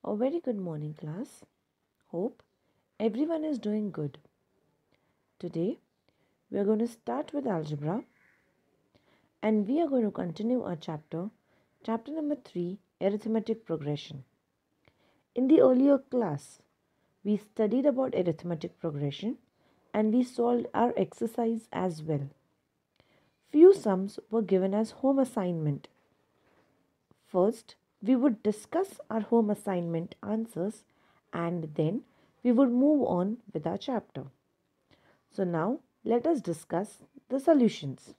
A very good morning, class. Hope everyone is doing good. Today, we are going to start with algebra and we are going to continue our chapter number 3, arithmetic progression. In the earlier class, we studied about arithmetic progression and we solved our exercise as well. Few sums were given as home assignment. First, we would discuss our home assignment answers and then we would move on with our chapter. So now let us discuss the solutions.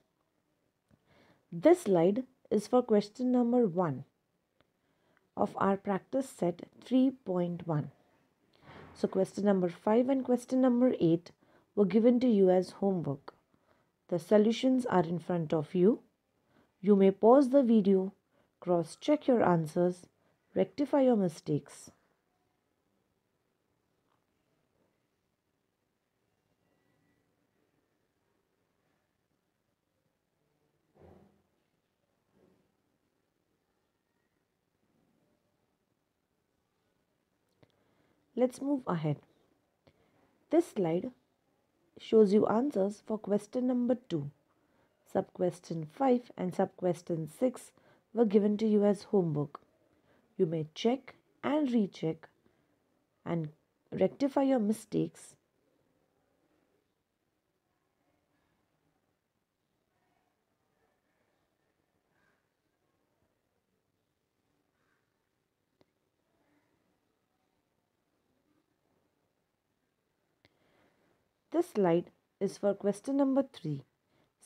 This slide is for question number 1 of our practice set 3.1. So question number 5 and question number 8 were given to you as homework. The solutions are in front of you. You may pause the video, cross-check your answers, rectify your mistakes. Let's move ahead. This slide shows you answers for question number 2. Sub-question 5 and sub-question 6 were given to you as homework. You may check and recheck and rectify your mistakes. This slide is for question number 3.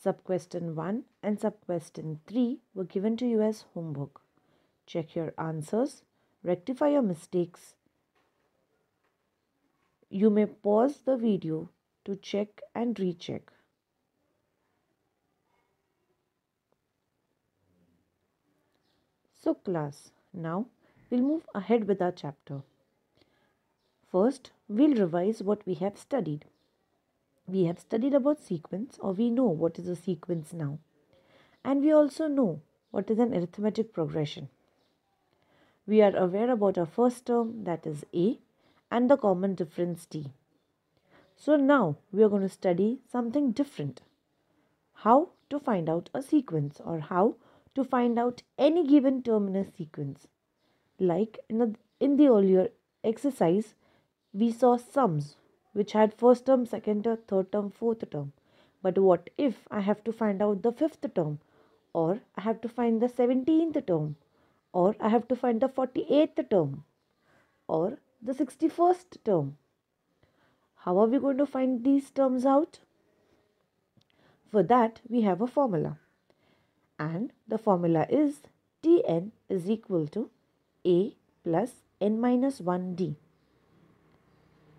Sub-question 1 and sub-question 3 were given to you as homework. Check your answers, rectify your mistakes. You may pause the video to check and recheck. So class, now we'll move ahead with our chapter. First, we'll revise what we have studied. We have studied about sequence, or we know what is a sequence now. And we also know what is an arithmetic progression. We are aware about our first term, that is A, and the common difference T. So now we are going to study something different. How to find out a sequence, or how to find out any given term in a sequence. Like in the earlier exercise, we saw sums which had first term, second term, third term, fourth term. But what if I have to find out the fifth term, or I have to find the 17th term, or I have to find the 48th term, or the 61st term? How are we going to find these terms out? For that, we have a formula. And the formula is Tn is equal to A plus n minus 1d.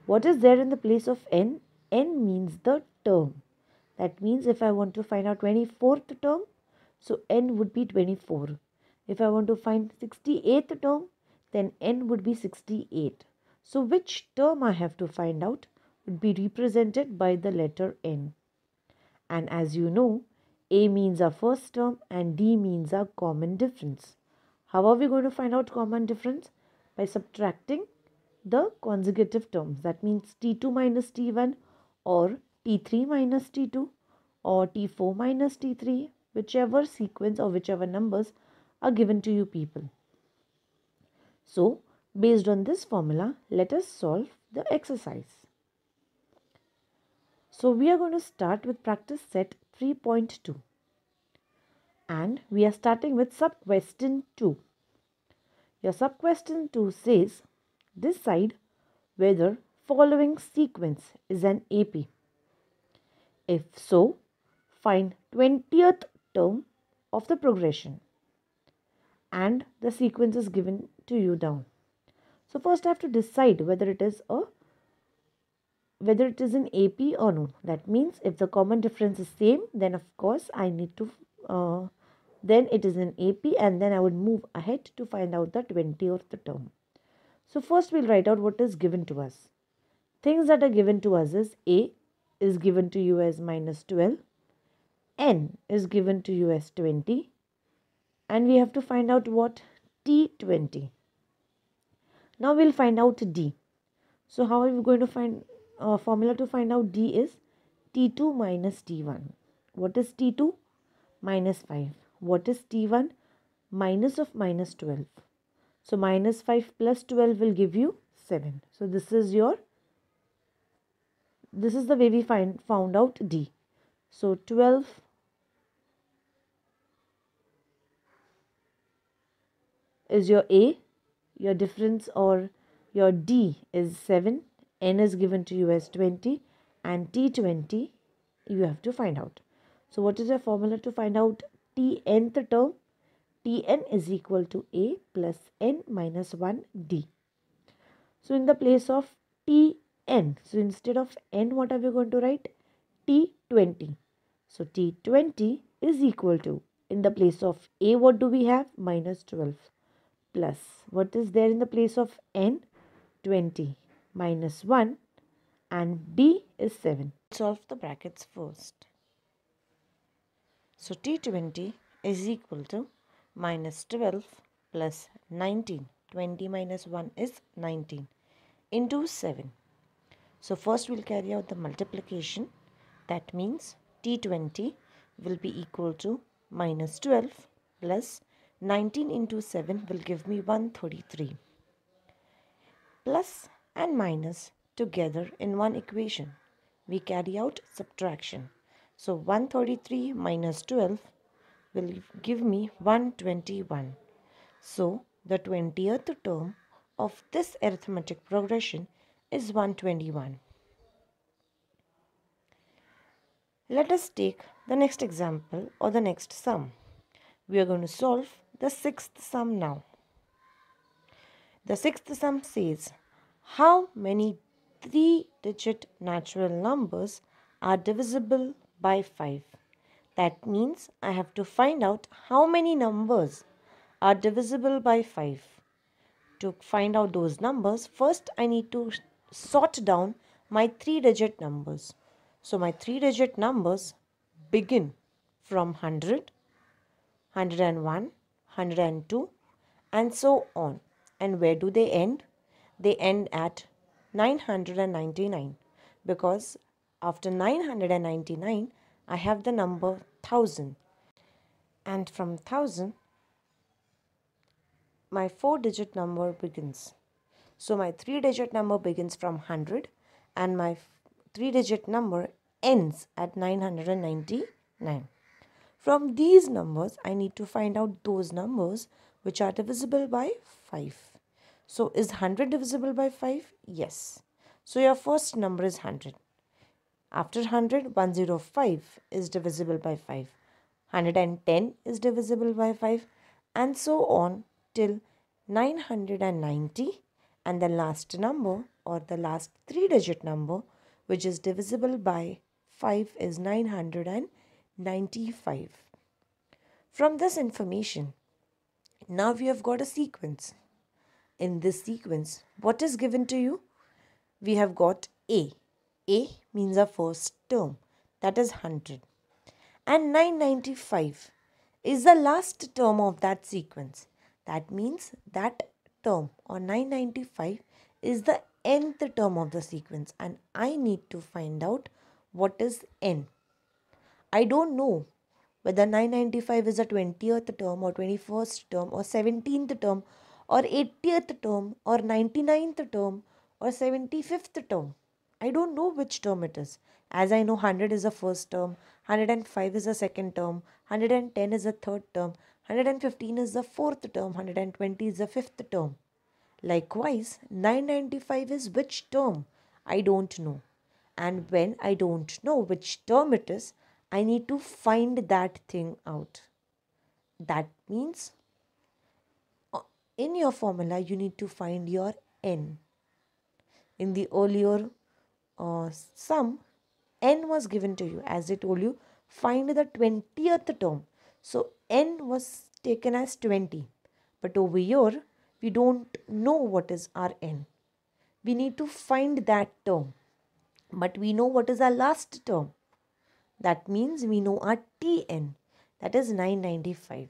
What is there in the place of n? N means the term. That means if I want to find out 24th term, so n would be 24. If I want to find 68th term, then n would be 68. So which term I have to find out would be represented by the letter n. And as you know, A means our first term and D means our common difference. How are we going to find out common difference? By subtracting the consecutive terms. That means T2 minus T1 or T3 minus T2 or T4 minus T3, whichever sequence or whichever numbers are given to you people. So, based on this formula, let us solve the exercise. So, we are going to start with practice set 3.2. And we are starting with sub-question 2. Your sub-question 2 says, decide whether following sequence is an AP. If so, find 20th term of the progression. And the sequence is given to you down. So first I have to decide whether it is an AP or no. That means if the common difference is same, then of course I need to then it is an AP, and then I would move ahead to find out the 20th term. So first we'll write out what is given to us. Things that are given to us is A is given to you as minus 12, N is given to you as 20, and we have to find out what T20. Now we'll find out D. So how are we going to find formula to find out D is T2 minus T1. What is T2? Minus 5. What is T1? Minus of minus 12. So minus 5 plus 12 will give you 7. So this is the way we found out D. So 12 is your A, your difference or your D is 7, N is given to you as 20 and T20 you have to find out. So what is your formula to find out Tnth term? Tn is equal to A plus N minus 1 D. So in the place of Tn, so instead of N what are we going to write? T20. So T20 is equal to, in the place of A what do we have? Minus 12 plus, what is there in the place of N? 20 minus 1 and D is 7. Solve the brackets first. So T20 is equal to minus 12 plus 19. 20 minus 1 is 19 into 7. So first we'll carry out the multiplication. That means T20 will be equal to minus 12 plus 19 into 7 will give me 133. Plus and minus together in one equation. We carry out subtraction. So 133 minus 12 will give me 121. So the 20th term of this arithmetic progression is 121. Let us take the next example or the next sum. We are going to solve the sixth sum now. The sixth sum says, how many 3-digit natural numbers are divisible by 5? That means I have to find out how many numbers are divisible by 5. To find out those numbers, first I need to sort down my 3-digit numbers. So my 3-digit numbers begin from 100, 101, 102 and so on. And where do they end? They end at 999 because after 999 I have the number 1000 and from 1000 my 4-digit number begins. So my 3-digit number begins from 100 and my 3-digit number ends at 999. From these numbers I need to find out those numbers which are divisible by 5. So is 100 divisible by 5? Yes. So your first number is 100. After 100, 105 is divisible by 5. 110 is divisible by 5 and so on till 990, and the last number or the last 3-digit number which is divisible by 5 is 995. From this information, now we have got a sequence. In this sequence, what is given to you? We have got A. A means our first term, that is 100. And 995 is the last term of that sequence. That means that term or 995 is the nth term of the sequence and I need to find out what is n. I don't know whether 995 is a 20th term or 21st term or 17th term or 80th term or 99th term or 75th term. I don't know which term it is. As I know 100 is the first term, 105 is the second term, 110 is the third term, 115 is the fourth term, 120 is the fifth term. Likewise, 995 is which term? I don't know. And when I don't know which term it is, I need to find that thing out. That means in your formula, you need to find your n. In the earlier sum, n was given to you. As I told you, find the 20th term. So, n was taken as 20. But over here, we don't know what is our n. We need to find that term. But we know what is our last term. That means we know our Tn. That is 995.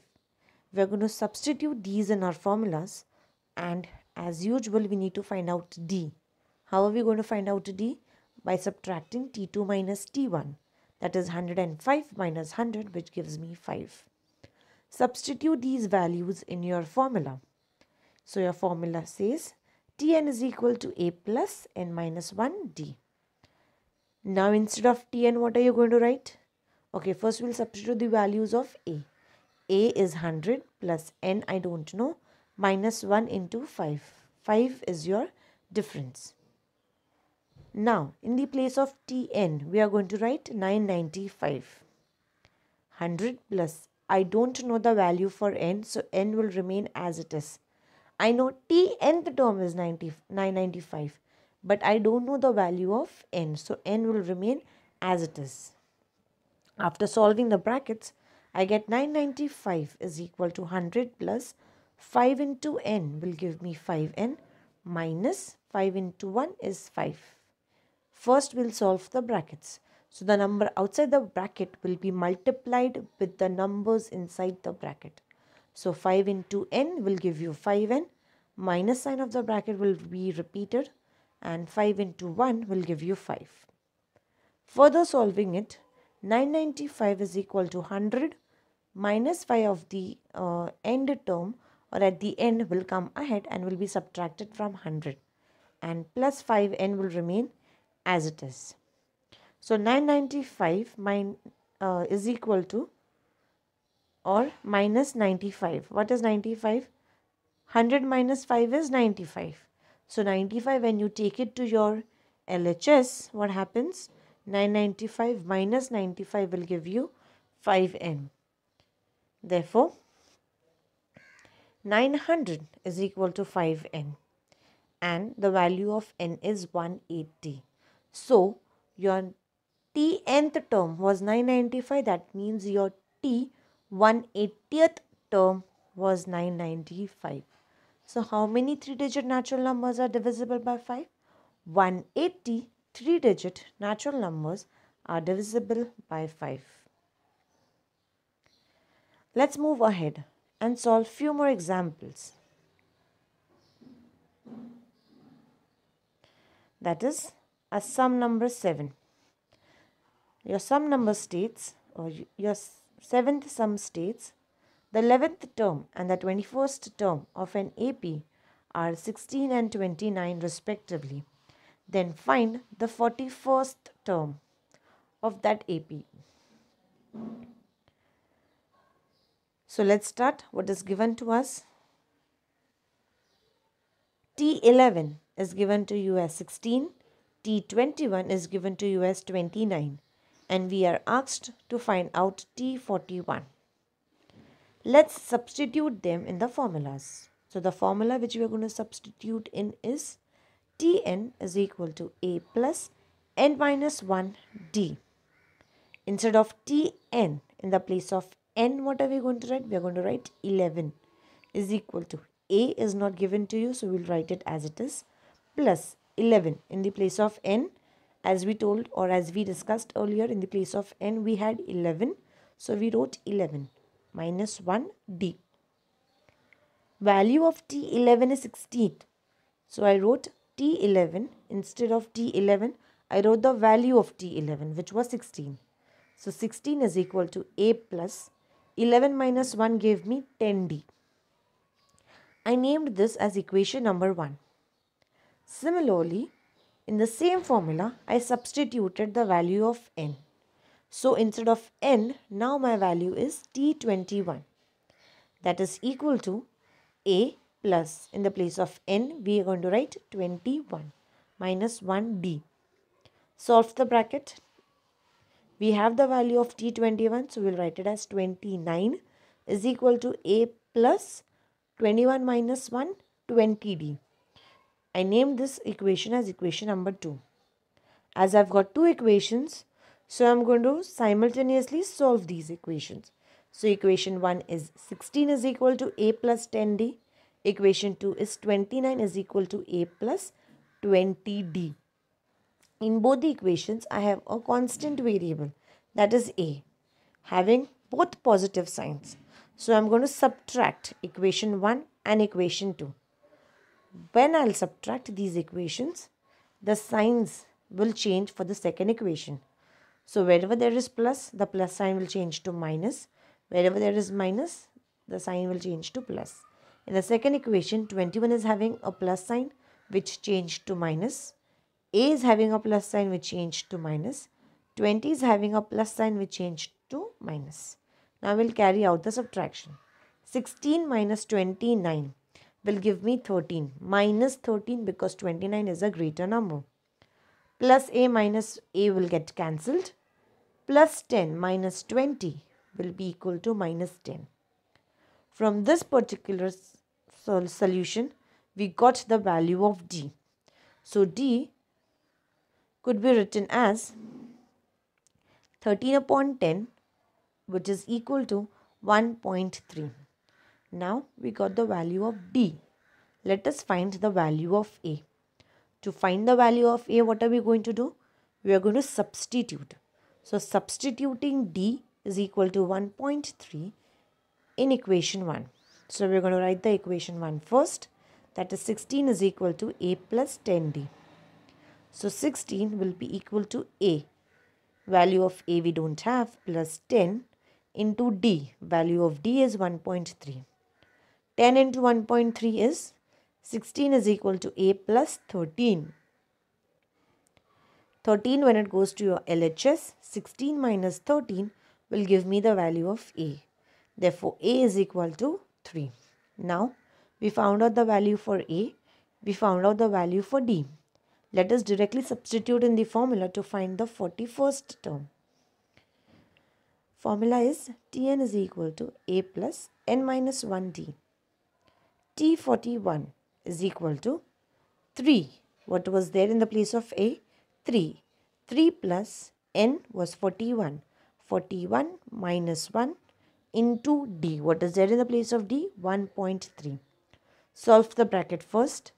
We are going to substitute these in our formulas and as usual, we need to find out D. How are we going to find out D? By subtracting T2 minus T1. That is 105 minus 100, which gives me 5. Substitute these values in your formula. So your formula says Tn is equal to A plus n minus 1 D. Now instead of Tn, what are you going to write? Okay, first we'll substitute the values of A. A is 100 plus n, I don't know, minus 1 into 5. 5 is your difference. Now, in the place of Tn, we are going to write 995. 100 plus, I don't know the value for n, so n will remain as it is. I know Tnth term is 995, but I don't know the value of n, so n will remain as it is. After solving the brackets, I get 995 is equal to 100 plus 5 into n will give me 5n minus 5 into 1 is 5. First, we'll solve the brackets. So, the number outside the bracket will be multiplied with the numbers inside the bracket. So, 5 into n will give you 5n. Minus sign of the bracket will be repeated. And 5 into 1 will give you 5. Further solving it, 995 is equal to 100 minus 5 of the end term or at the end will come ahead and will be subtracted from 100. And plus 5n will remain as it is. So 995 is equal to or minus 95. What is 95? 100 minus 5 is 95. So 95, when you take it to your LHS, what happens? 995 minus 95 will give you 5n. Therefore, 900 is equal to 5n and the value of n is 180. So, your Tnth term was 995. That means your T 180th term was 995. So, how many 3-digit natural numbers are divisible by 5? 180 3-digit natural numbers are divisible by 5. Let's move ahead and solve few more examples. That is a sum number 7. Your sum number states, or your 7th sum states, the 11th term and the 21st term of an AP are 16 and 29 respectively. Then find the 41st term of that AP. So let's start. What is given to us? T11 is given to you as 16. T21 is given to you as 29. And we are asked to find out T41. Let's substitute them in the formulas. So the formula which we are going to substitute in is Tn is equal to A plus n minus 1 D. Instead of Tn, in the place of n, what are we going to write? We are going to write 11 is equal to A is not given to you, so we'll write it as it is, plus 11 in the place of n. As we told or as we discussed earlier, in the place of n we had 11. So we wrote 11 minus 1 D. Value of T11 is 16. So I wrote T11 instead of T11. I wrote the value of T11 which was 16. So 16 is equal to A plus 11 minus 1 gave me 10D. I named this as equation number 1. Similarly, in the same formula, I substituted the value of n. So instead of n, now my value is T21. That is equal to A plus, in the place of n, we are going to write 21 minus 1D. Solve the bracket. We have the value of T21, so we'll write it as 29 is equal to A plus 21 minus 1, 20D. I named this equation as equation number 2. As I've got two equations, so I'm going to simultaneously solve these equations. So equation 1 is 16 is equal to A plus 10D. Equation 2 is 29 is equal to A plus 20D. In both the equations, I have a constant variable, that is A, having both positive signs. So I'm going to subtract equation 1 and equation 2. When I'll subtract these equations, the signs will change for the second equation. So wherever there is plus, the plus sign will change to minus. Wherever there is minus, the sign will change to plus. In the second equation, 21 is having a plus sign which changed to minus. A is having a plus sign which changed to minus. 20 is having a plus sign which changed to minus. Now we'll carry out the subtraction. 16 minus 29 will give me 13. Minus 13 because 29 is a greater number. Plus A minus A will get cancelled. Plus 10 minus 20 will be equal to minus 10. From this particular solution, we got the value of D. So D could be written as 13 upon 10, which is equal to 1.3. Now we got the value of D. Let us find the value of A. To find the value of A, what are we going to do? We are going to substitute. So substituting D is equal to 1.3 in equation 1. So we are going to write the equation 1 first. That is 16 is equal to A plus 10D. So 16 will be equal to A. Value of A we don't have, plus 10 into D. Value of D is 1.3. 10 into 1.3 is 16 is equal to A plus 13. 13 when it goes to your LHS, 16 minus 13 will give me the value of A. Therefore, A is equal to 3. Now, we found out the value for A. We found out the value for D. Let us directly substitute in the formula to find the 41st term. Formula is Tn is equal to A plus n minus 1D. T41 is equal to 3. What was there in the place of A? 3. 3 plus n was 41. 41 minus 1 into D. What is there in the place of D? 1.3. Solve the bracket first.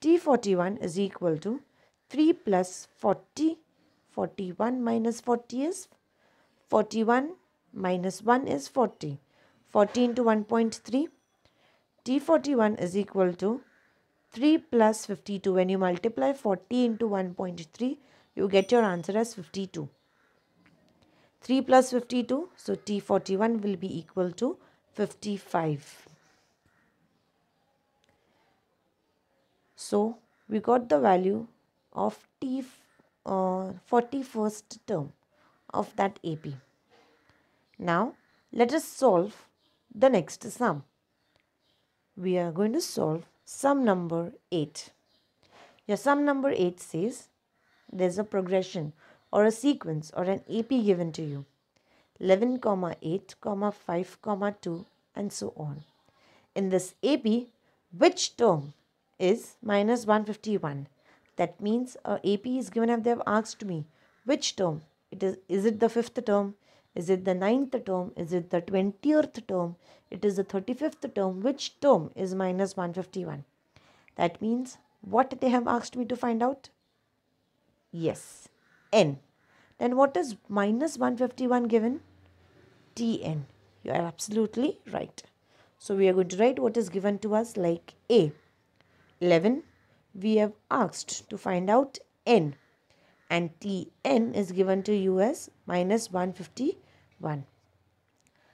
T41 is equal to 3 plus 40. 41 minus 40 is 41 minus 1 is 40. 40 into 1.3. T41 is equal to 3 plus 52. When you multiply 40 into 1.3, you get your answer as 52. 3 plus 52, so T41 will be equal to 55. So, we got the value of T 41st term of that AP. Now, let us solve the next sum. We are going to solve sum number 8. Your sum number 8 says there's a progression or a sequence or an AP given to you. 11, 8, 5, 2 and so on. In this AP, which term is minus 151? That means AP is given if they have asked me which term. Is it the 5th term? Is it the 9th term? Is it the 20th term? It is the 35th term. Which term is minus 151? That means what they have asked me to find out? Yes, N. Then what is minus 151 given? Tn. You are absolutely right. So we are going to write what is given to us like A. 11. We have asked to find out N. And Tn is given to you as minus 151.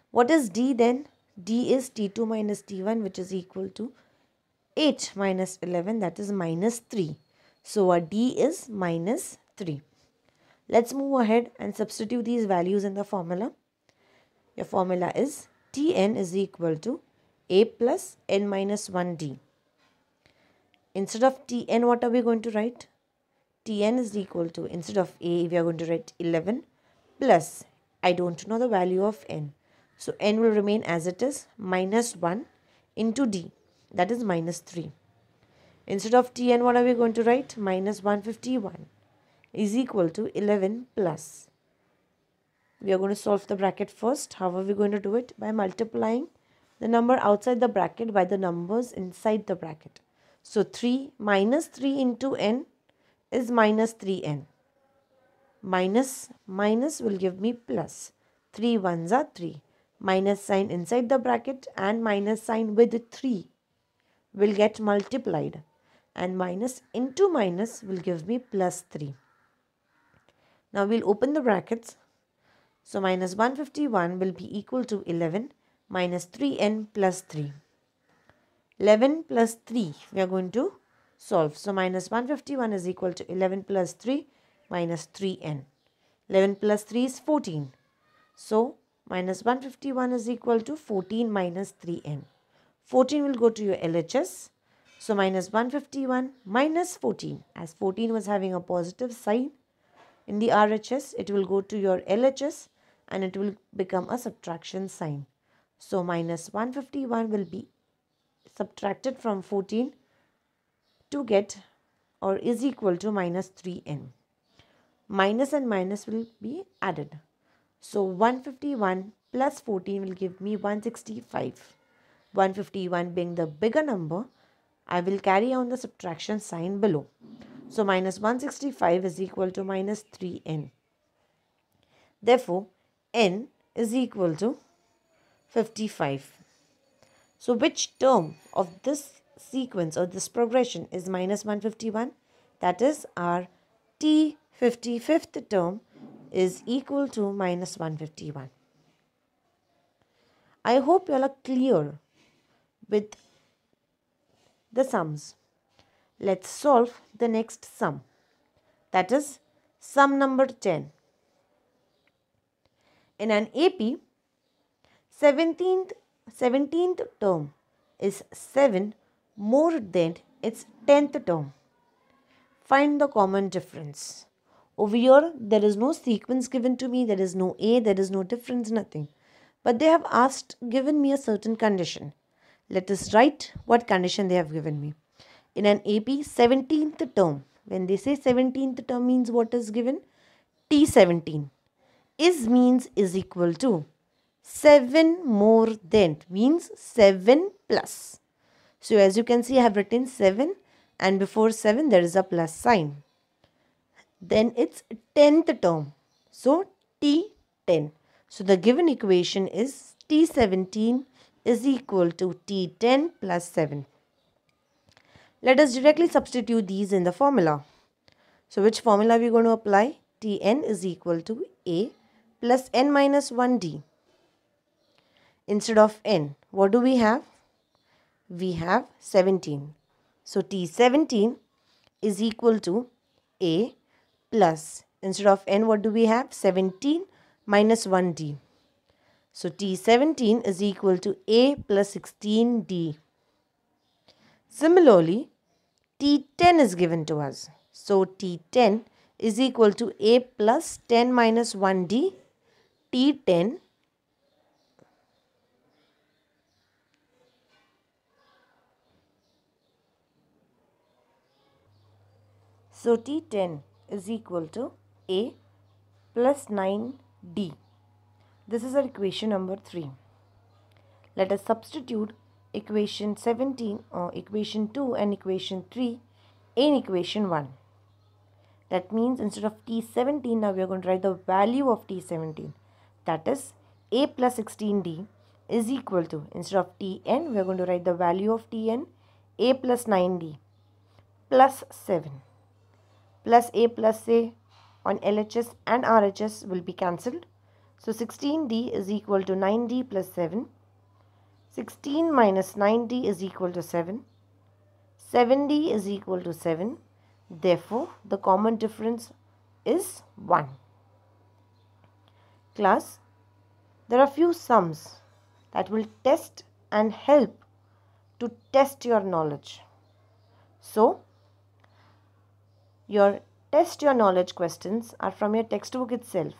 What is D then? D is T2 minus T1, which is equal to 8 minus 11, that is minus 3. So our D is minus 3. Let's move ahead and substitute these values in the formula. Your formula is Tn is equal to A plus n minus 1D. Instead of Tn, what are we going to write? Tn is equal to, instead of A, we are going to write 11 plus, I don't know the value of n. So n will remain as it is, minus 1 into D, that is minus 3. Instead of Tn, what are we going to write? Minus 151 is equal to 11 plus. We are going to solve the bracket first. How are we going to do it? By multiplying the number outside the bracket by the numbers inside the bracket. So 3 minus 3 into n is minus 3n. Minus will give me plus. 3 ones are 3. Minus sign inside the bracket and minus sign with 3 will get multiplied. and minus into minus will give me plus 3. Now we'll open the brackets. So minus 151 will be equal to 11 minus 3n plus 3. 11 plus 3 we are going to solve. So minus 151 is equal to 11 plus 3 minus 3n. 11 plus 3 is 14. So minus 151 is equal to 14 minus 3n. 14 will go to your LHS. So minus 151 minus 14. As 14 was having a positive sign in the RHS, it will go to your LHS and it will become a subtraction sign. So minus 151 will be subtracted from 14 to get or is equal to minus 3n. Minus and minus will be added. So 151 plus 14 will give me 165. 151 being the bigger number, I will carry on the subtraction sign below. So minus 165 is equal to minus 3n. Therefore, n is equal to 55. So which term of this sequence or this progression is minus 151? That is our T55th term is equal to minus 151. I hope you all are clear with the sums. Let's solve the next sum. That is sum number 10. In an AP, 17th term is 7 more than its 10th term. Find the common difference. Over here, there is no sequence given to me. There is no A, there is no difference, nothing. But they have given me a certain condition. Let us write what condition they have given me. In an AP, 17th term. When they say 17th term means what is given? T17. Means is equal to 7 more than means 7 plus. So as you can see, I have written 7 and before 7 there is a plus sign. Then it's 10th term. So T10. So the given equation is T17 is equal to T10 plus 7. Let us directly substitute these in the formula. So which formula are we going to apply? Tn is equal to A plus n minus 1d. Instead of n, what do we have? We have 17. So T17 is equal to A plus, instead of n, what do we have? 17 minus 1d. So T17 is equal to A plus 16d. Similarly, T10 is given to us. So T10 is equal to A plus 10 minus 1d. T10 So T10 is equal to A plus 9d. This is our equation number 3. Let us substitute equation 17 or equation 2 and equation 3 in equation 1. That means instead of T17, now we are going to write the value of T17. That is A plus 16d is equal to, instead of Tn, we are going to write the value of Tn, A plus 9d plus 7. Plus A on LHS and RHS will be cancelled. So 16d is equal to 9d plus 7. 16 minus 9d is equal to 7. 7d is equal to 7. Therefore, the common difference is 1. Class, there are few sums that will test and help to test your knowledge. So, your test your knowledge questions are from your textbook itself.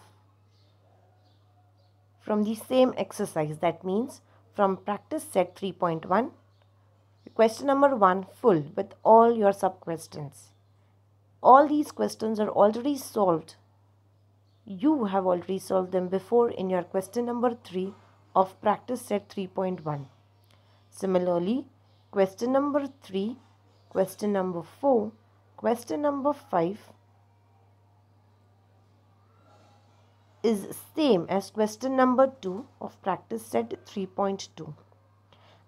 From the same exercise, that means from practice set 3.1, question number 1 full with all your sub questions. All these questions are already solved. You have already solved them before in your question number 3 of practice set 3.1. Similarly, question number 3, question number 4, question number 5 is same as question number 2 of practice set 3.2.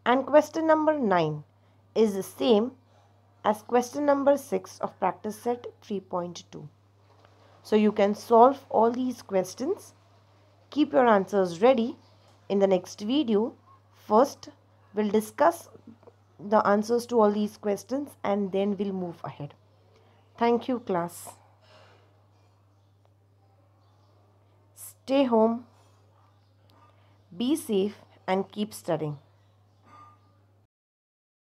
And question number 9 is the same as question number 6 of practice set 3.2. So you can solve all these questions. Keep your answers ready. In the next video, first we'll discuss the answers to all these questions and then we'll move ahead. Thank you, class. Stay home, be safe and keep studying.